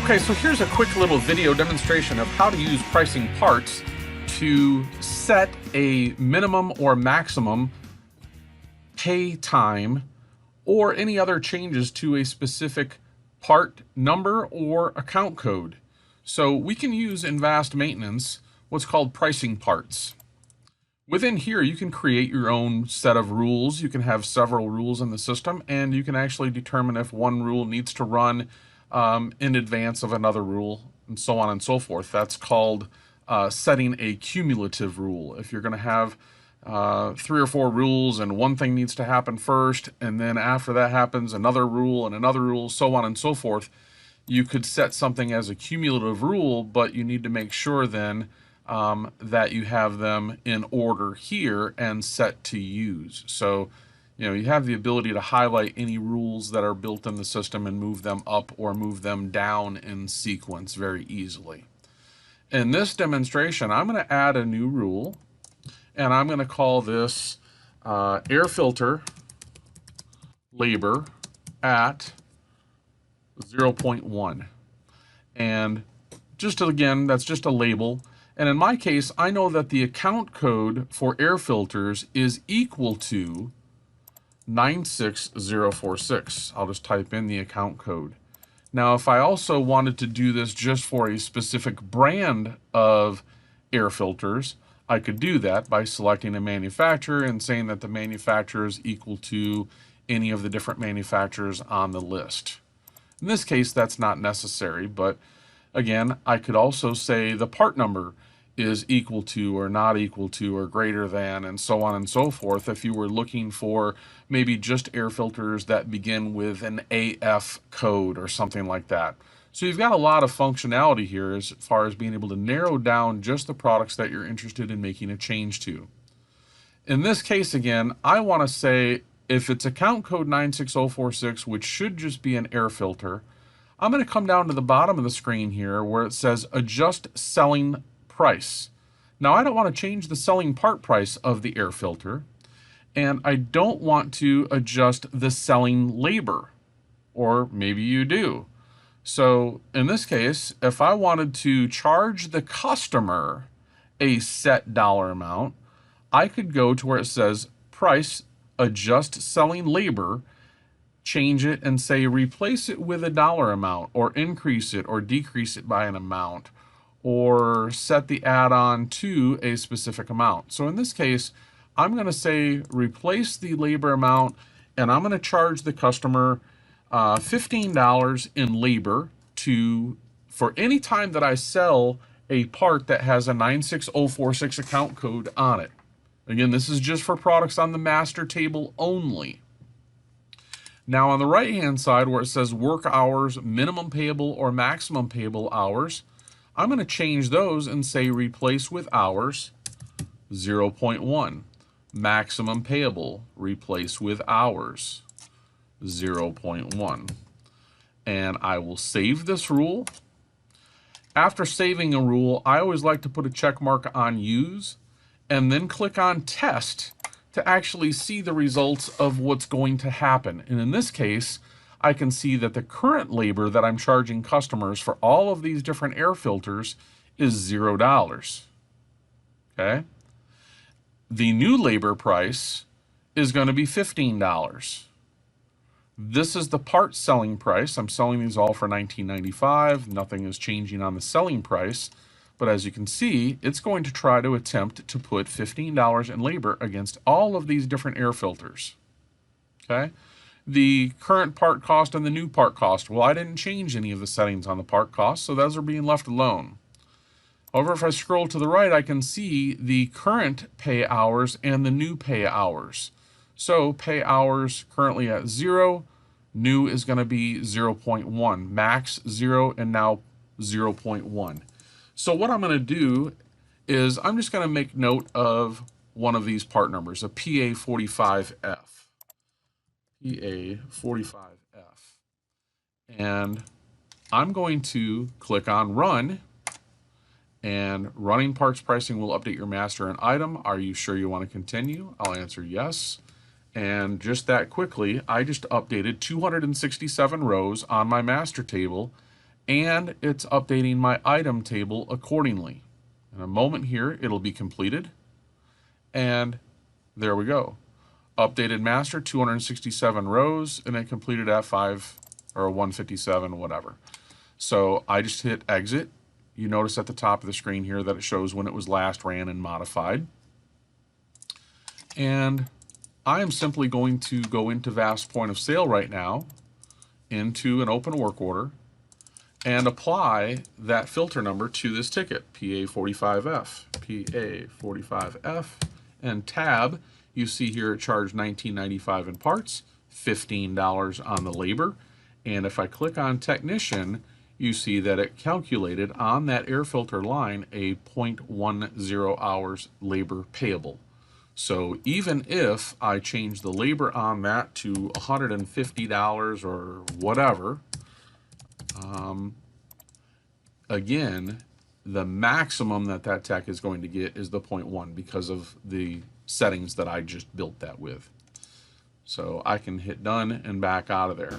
Okay, so here's a quick little video demonstration of how to use pricing parts to set a minimum or maximum pay time or any other changes to a specific part number or account code. So we can use in VAST Maintenance what's called pricing parts. Within here, you can create your own set of rules. You can have several rules in the system, and you can actually determine if one rule needs to run in advance of another rule, and so on and so forth. That's called setting a cumulative rule. If you're going to have 3 or 4 rules and one thing needs to happen first, and then after that happens another rule and another rule, so on and so forth, you could set something as a cumulative rule, but you need to make sure then that you have them in order here and set to use. So you have the ability to highlight any rules that are built in the system and move them up or move them down in sequence very easily. In this demonstration, I'm going to add a new rule, and I'm going to call this air filter labor at 0.1. And again, that's just a label. And in my case, I know that the account code for air filters is equal to 96046. I'll just type in the account code. Now, if I also wanted to do this just for a specific brand of air filters, I could do that by selecting a manufacturer and saying that the manufacturer is equal to any of the different manufacturers on the list. In this case, that's not necessary, but again, I could also say the part number is equal to or not equal to or greater than, and so on and so forth, if you were looking for maybe just air filters that begin with an AF code or something like that. So you've got a lot of functionality here as far as being able to narrow down just the products that you're interested in making a change to. In this case, again, I want to say if it's account code 96046, which should just be an air filter, I'm going to come down to the bottom of the screen here where it says adjust selling price. Now, I don't want to change the selling part price of the air filter, and I don't want to adjust the selling labor, or maybe you do. So in this case, if I wanted to charge the customer a set dollar amount, I could go to where it says price, adjust selling labor, change it and say replace it with a dollar amount, or increase it or decrease it by an amount, or set the add-on to a specific amount. So in this case, I'm going to say replace the labor amount, and I'm going to charge the customer $15 in labor for any time that I sell a part that has a 96046 account code on it. Again, this is just for products on the master table only. Now on the right hand side where it says work hours, minimum payable or maximum payable hours, I'm going to change those and say replace with hours 0.1. Maximum payable, replace with hours 0.1. And I will save this rule. After saving a rule, I always like to put a check mark on use and then click on test to actually see the results of what's going to happen. And in this case, I can see that the current labor that I'm charging customers for all of these different air filters is $0. Okay? The new labor price is going to be $15. This is the part selling price. I'm selling these all for $19.95. Nothing is changing on the selling price. But as you can see, it's going to try to attempt to put $15 in labor against all of these different air filters. Okay? The current part cost and the new part cost. Well, I didn't change any of the settings on the part cost, so those are being left alone. However, if I scroll to the right, I can see the current pay hours and the new pay hours. So pay hours currently at 0, new is going to be 0.1, max 0, and now 0.1. So what I'm going to do is I'm just going to make note of one of these part numbers, a PA45F. PA45F. And I'm going to click on Run, and running parts pricing will update your master and item. Are you sure you want to continue? I'll answer yes. And just that quickly, I just updated 267 rows on my master table and it's updating my item table accordingly. In a moment here, it'll be completed, and there we go. Updated master, 267 rows, and it completed at 5 or 157, whatever. So I just hit exit. You notice at the top of the screen here that it shows when it was last ran and modified. And I am simply going to go into VAST Point of Sale right now, into an open work order, and apply that filter number to this ticket, PA45F, PA45F, and tab. You see here it charged $19.95 in parts, $15 on the labor, and if I click on Technician, you see that it calculated on that air filter line a 0.10 hours labor payable. So even if I change the labor on that to $150 or whatever, again, the maximum that that tech is going to get is the 0.1 because of the settings that I just built that with. So I can hit done and back out of there.